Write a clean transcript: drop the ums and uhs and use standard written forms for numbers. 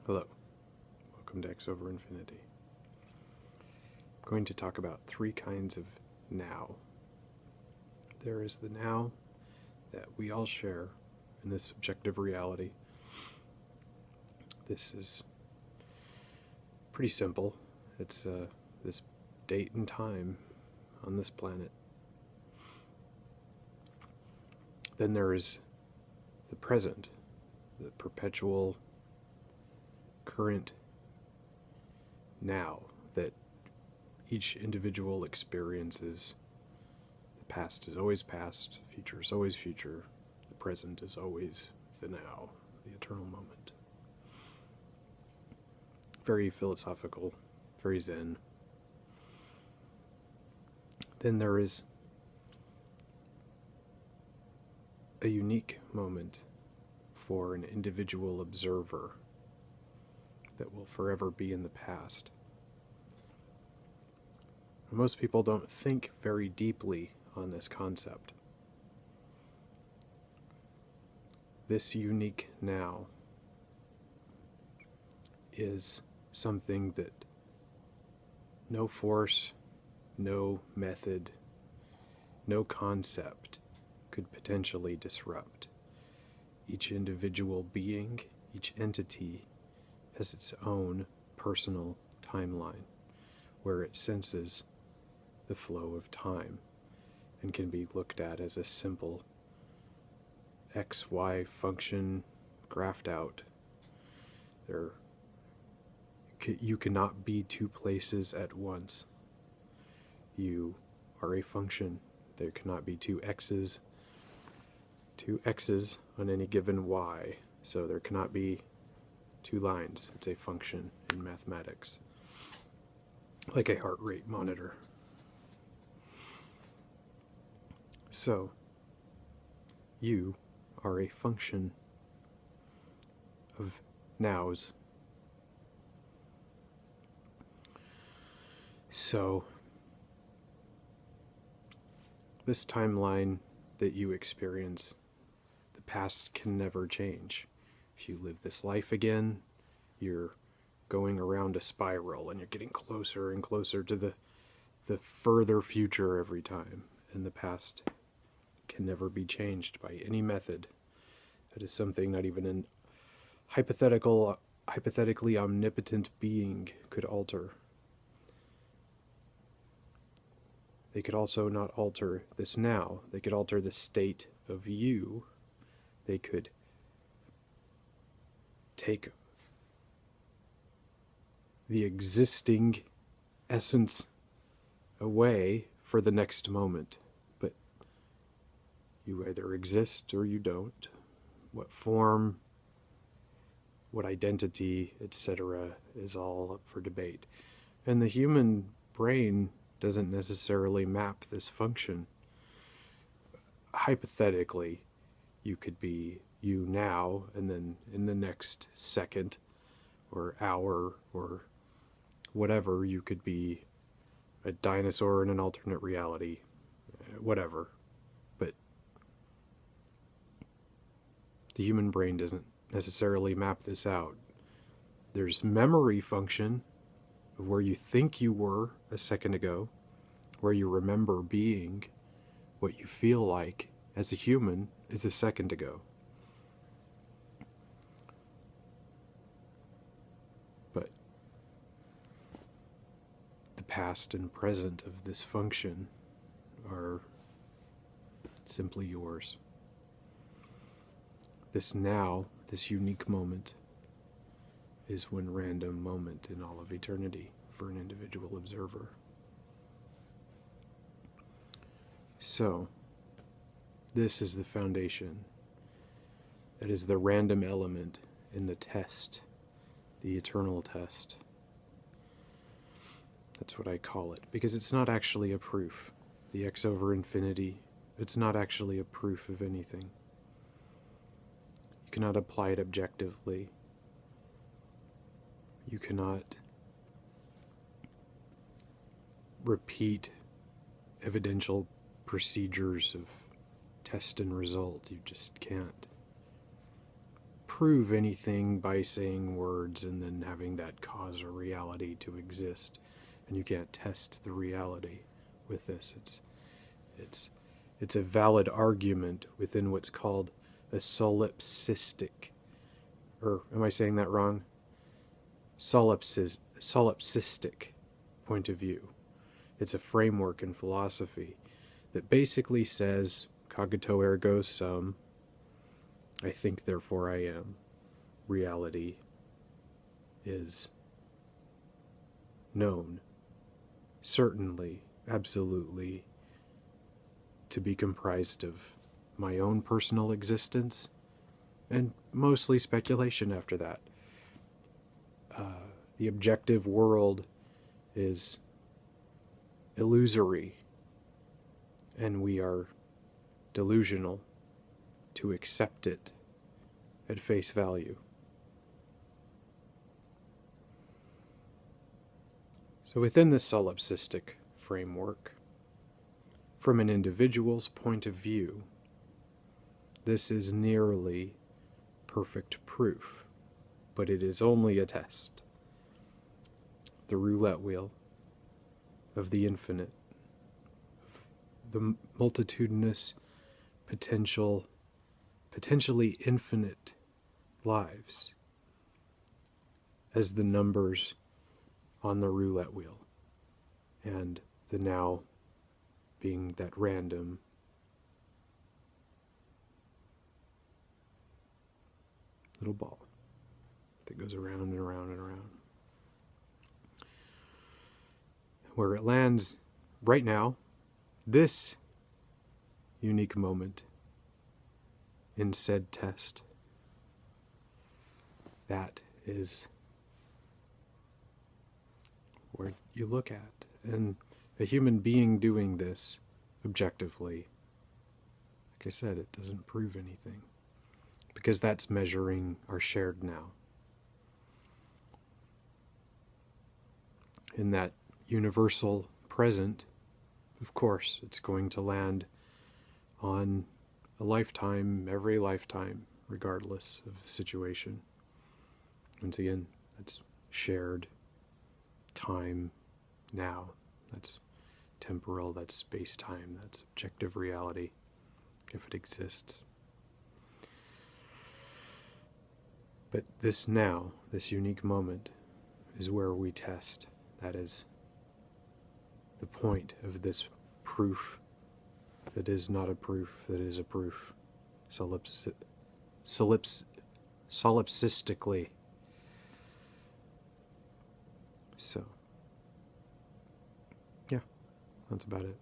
Hello, welcome to X over Infinity. I'm going to talk about three kinds of now. There is the now that we all share in this objective reality. This is pretty simple. It's this date and time on this planet. Then there is the present, the perpetual current now that each individual experiences. The past is always past, future is always future, the present is always the now, the eternal moment. Very philosophical, very zen. Then there is a unique moment for an individual observer that will forever be in the past. Most people don't think very deeply on this concept. This unique now is something that no force, no method, no concept could potentially disrupt. Each individual being, each entity has its own personal timeline where it senses the flow of time and can be looked at as a simple XY function graphed out. You cannot be two places at once. You are a function. There cannot be two X's on any given Y. So there cannot be two lines. It's a function in mathematics, like a heart rate monitor. So, you are a function of nows. So, this timeline that you experience, the past can never change. If you live this life again, you're going around a spiral and you're getting closer and closer to the further future every time. And the past can never be changed by any method. That is something not even an hypothetically omnipotent being could alter. They could also not alter this now. They could alter the state of you. They could take the existing essence away for the next moment. But you either exist or you don't. What form, what identity, etc. is all up for debate. And the human brain doesn't necessarily map this function. Hypothetically, you could be you now, and then in the next second or hour or whatever, you could be a dinosaur in an alternate reality, whatever. But the human brain doesn't necessarily map this out. There's memory function of where you think you were a second ago, where you remember being what you feel like as a human is a second ago. But the past and present of this function are simply yours. This now, this unique moment, is one random moment in all of eternity for an individual observer. So, this is the foundation. That is the random element in the test, the eternal test. That's what I call it, because it's not actually a proof. The X over infinity, it's not actually a proof of anything. You cannot apply it objectively. You cannot repeat evidential procedures of test and result. You just can't. prove anything by saying words and then having that cause a reality to exist. And you can't test the reality with this. It's a valid argument within what's called a solipsistic, or am I saying that wrong? Solipsistic point of view. It's a framework in philosophy that basically says, cogito ergo sum, I think therefore I am. Reality is known, certainly, absolutely, to be comprised of my own personal existence, and mostly speculation after that. The objective world is illusory, and we are delusional to accept it at face value. So within the solipsistic framework, from an individual's point of view, this is nearly perfect proof, but it is only a test. The roulette wheel of the infinite, of the multitudinous potentially infinite lives as the numbers on the roulette wheel, and the now being that random little ball that goes around and around and around. Where it lands right now, this unique moment in said test, that is where you look at. And a human being doing this objectively, like I said, it doesn't prove anything, because that's measuring our shared now. In that universal present, of course, it's going to land on a lifetime, every lifetime, regardless of the situation. Once again, that's shared time now. That's temporal, that's space-time, that's objective reality, if it exists. But this now, this unique moment, is where we test. That is the point of this proof that is not a proof, that is a proof, solipsistically. So, yeah, that's about it.